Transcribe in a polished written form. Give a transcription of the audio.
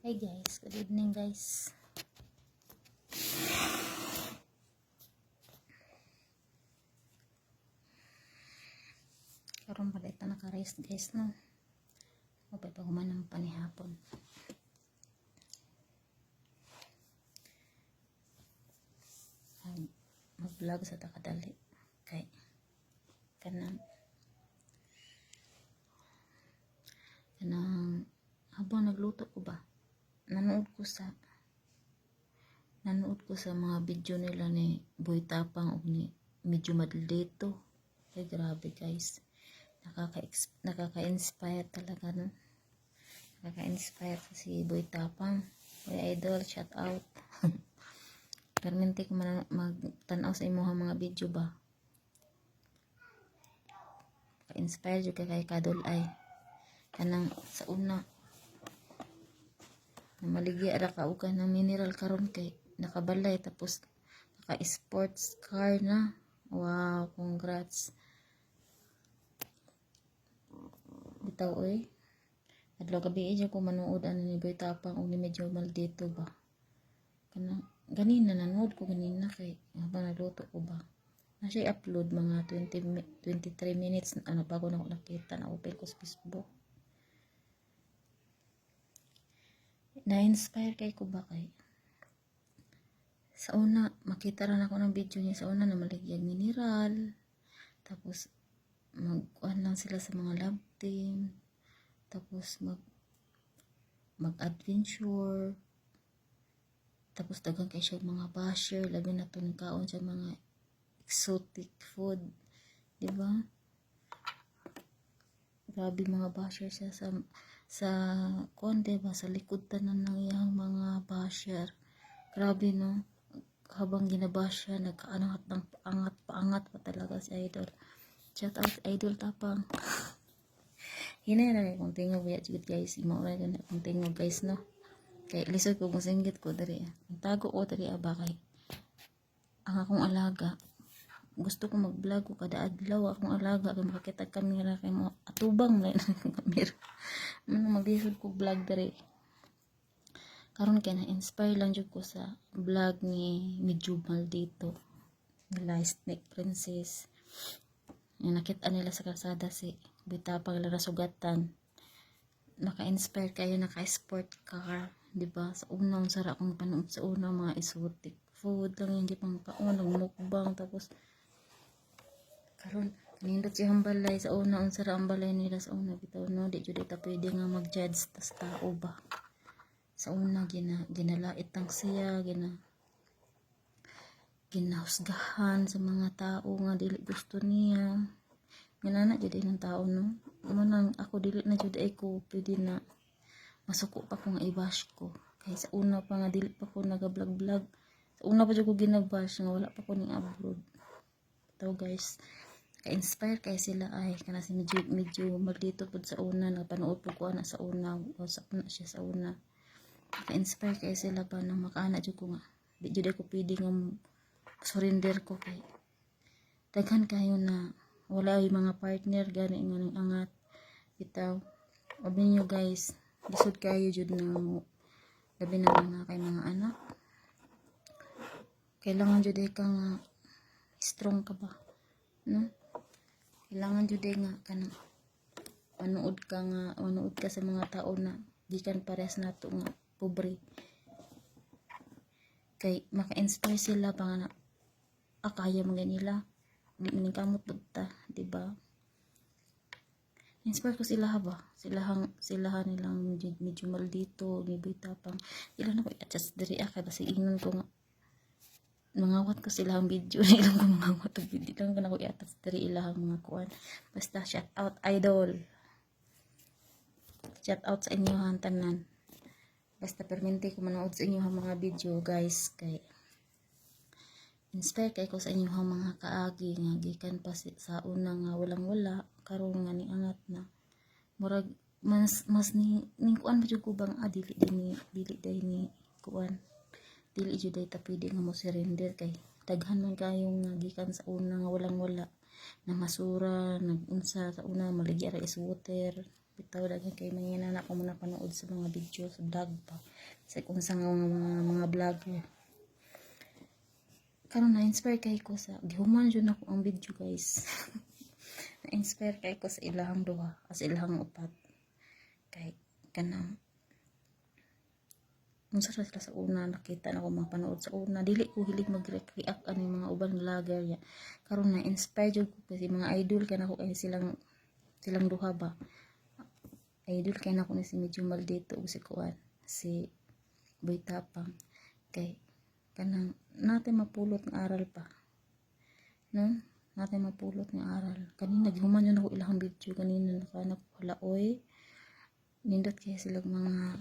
Hey guys, good evening guys. Karon pala ito naka-rest guys no. Upay pa humanang panihapon. Mag-vlog sa takadali. Kay kanang habang nagluto ko ba, nanood ko sa mga video nila ni Boy Tapang o ni Medyo Madlito. Ay grabe guys, nakaka-inspire talaga no. Nakaka-inspire si Boy Tapang. Boy Idol, shout out. Permente ko magtanaw sa imuhang mga video ba, ka-inspire juga kay kadol ay kanang sa una na maligya ra ka og kanang mineral karon kay nakabalay tapos naka-sports car na. Wow, congrats bitaw oy. Adlaw gabi ko manood ni Boy Tapang o ni Medyo Maldito ba, kanang ganina nanood ko ganina kay habang nagluto ko ba na siya upload mga 23 minutes ano bago na ako nakita na open ko sa Facebook. Na-inspire kay ko ba kay sa una makita rin ako ng video niya sa una na maligyag mineral, tapos mag-kuhan lang sila sa mga love team, tapos mag-adventure, tapos dagang kay siya mga basher, labi na itong kaon siya mga exotic food, diba? Grabe mga basher siya sa kuan, diba? Sa likod tanan ng iyang mga basher. Grabe no, habang ginabash siya nagkaangat ng paangat pa talaga si Idol. Shout out Idol Tapang. Hinay na kung tingog ya jud guys, imo ra gani kung tingog guys no. Kay lisod ko kung singgit ko diri. Ang tago ko diri abakay. Ang akong alaga. Gusto ko mag-vlog ko kada adlaw akong alaga kay makakita kami ra kay mo atubang na kamera. Maglisod ko vlog diri. Karon kay na-inspire lang jud ko sa vlog ni Medyo Maldito. Nila Snake Princess. Yung nakita nila sa kalsada si Boy Tapang lara sugatan. Naka-inspire kayo, naka-sport car, diba? Sa unang sara kong panood sa unang mga exotic food lang hindi pang kaunang mukbang, tapos karon kanindot si hambalay sa una ang sara ang balay nila sa una bitaw no, di jud ta pwede nga mag-judge tas tao ba. Sa una ginalait ang siya, ginahusgahan sa mga tao nga dili gusto niya. Ginana jud ng tao no. Manang ako dili na jud ay ko pwede na masuko pa ko nga i-bash ko. Kaya sa una pa nga dili pa ko naga-vlog. Sa una pa jud ko ginabash nga wala pa ko ning upload. Ito guys, ka-inspire kay sila ay kana si Medyo Maldito pud sa una, napanood po ko ana sa una, usap na siya sa una. Ka-inspire kay sila pa nang makaana jud ko nga di jud ako pwede nga surrender ko kay daghan kayo na wala ay mga partner gani nga ning angat bitaw. Obi nyo guys, lisod kayo jud na labi na mga kay mga anak, kailangan jud ka nga strong ka ba no, kailangan jud nga kanang manood ka sa mga tao na gikan parehas nato nga pobre, kay maka-inspire sila pa nga kaya mga nila di maning kamot ta, diba? Inspire ko sila ba, silahan nilang Medyo Maldito ni Boy Tapang. Ilan ako i-adjust diri kay basi ingon ko nga mangawat ko silang video nilang ko mangawat og video lang ko i-attach diri ilahang mga kuan. Basta shout out Idol, shout out sa inyo tanan. Basta permente ko manood sa inyo mga video guys, kay inspire kay ko sa inyo mga kaagi nga gikan pa sa una nga walang wala karon nga ni angat na murag mas ni kuan ba jud ko bang dili dai ni kuan, dili jud ta pwede nga mo surrender kay daghan man kayong nga gikan sa una nga walang wala na masura nagunsa sa una maligya ra is water, bitaw daghan kay mga na ako muna panood sa mga video sa vlog pa sa kung sa mga vlogger. Karon na-inspire kay ko sa gihuman jud ako ang video guys. Na-inspire kay ko sa ilahang duha as ilahang upat kay kanang unsa sila sa una nakita na ko mapanood sa una dili ko hilig mag-react ani mga ubang vlogger ya karon na-inspire jud ko kasi mga idol kana ko kay silang duha ba idol kay na ko ni si Medyo Maldito ug si Kuan si Boy Tapang kay kanang natin mapulot ng aral pa no natin mapulot ng aral kanina gihuman yun ako ilahang video kanina nakahanap ko hala oy nindot kaya silang mga